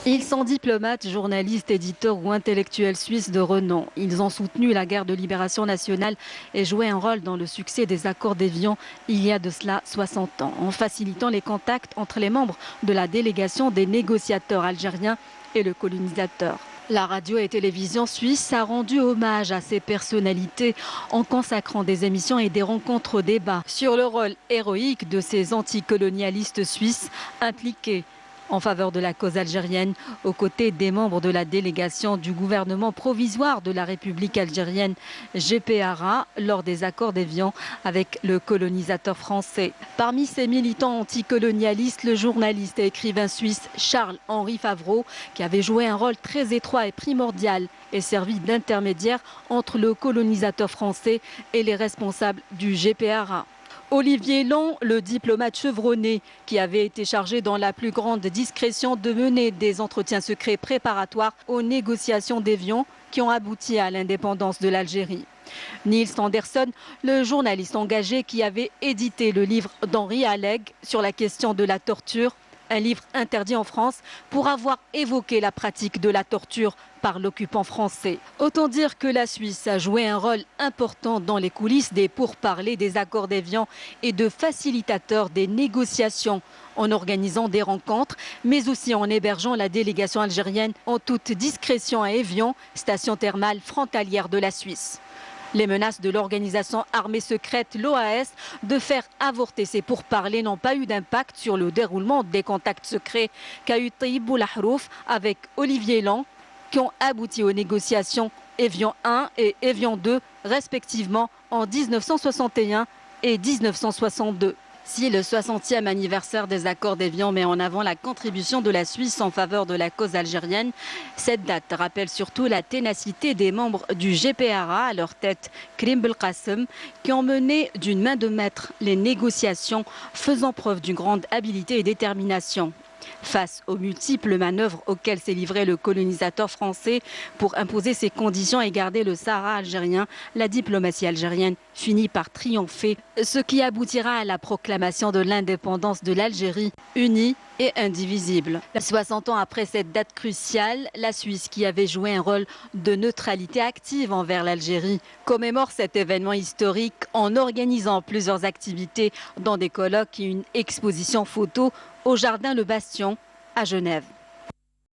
Ils sont diplomates, journalistes, éditeurs ou intellectuels suisses de renom. Ils ont soutenu la guerre de libération nationale et joué un rôle dans le succès des accords d'Évian il y a de cela 60 ans, en facilitant les contacts entre les membres de la délégation des négociateurs algériens et le colonisateur. La radio et télévision suisse a rendu hommage à ces personnalités en consacrant des émissions et des rencontres-débats sur le rôle héroïque de ces anticolonialistes suisses impliqués en faveur de la cause algérienne, aux côtés des membres de la délégation du gouvernement provisoire de la République algérienne GPRA lors des accords d'Évian avec le colonisateur français. Parmi ces militants anticolonialistes, le journaliste et écrivain suisse Charles-Henri Favreau, qui avait joué un rôle très étroit et primordial et servi d'intermédiaire entre le colonisateur français et les responsables du GPRA. Olivier Long, le diplomate chevronné, qui avait été chargé dans la plus grande discrétion de mener des entretiens secrets préparatoires aux négociations d'Évian qui ont abouti à l'indépendance de l'Algérie. Niels Anderson, le journaliste engagé qui avait édité le livre d'Henri Alleg sur la question de la torture, un livre interdit en France pour avoir évoqué la pratique de la torture par l'occupant français. Autant dire que la Suisse a joué un rôle important dans les coulisses des pourparlers des accords d'Évian et de facilitateur des négociations en organisant des rencontres, mais aussi en hébergeant la délégation algérienne en toute discrétion à Évian, station thermale frontalière de la Suisse. Les menaces de l'organisation armée secrète, l'OAS, de faire avorter ces pourparlers n'ont pas eu d'impact sur le déroulement des contacts secrets qu'a eu Taïb Boulahrouf avec Olivier Lang, qui ont abouti aux négociations Évian 1 et Évian 2, respectivement en 1961 et 1962. Si le 60e anniversaire des accords d'Évian met en avant la contribution de la Suisse en faveur de la cause algérienne, cette date rappelle surtout la ténacité des membres du GPRA, à leur tête Krim Belkacem, qui ont mené d'une main de maître les négociations, faisant preuve d'une grande habileté et détermination. Face aux multiples manœuvres auxquelles s'est livré le colonisateur français pour imposer ses conditions et garder le Sahara algérien, la diplomatie algérienne finit par triompher, ce qui aboutira à la proclamation de l'indépendance de l'Algérie, unie et indivisible. 60 ans après cette date cruciale, la Suisse, qui avait joué un rôle de neutralité active envers l'Algérie, commémore cet événement historique en organisant plusieurs activités, dont des colloques et une exposition photo au jardin Le Bastion à Genève.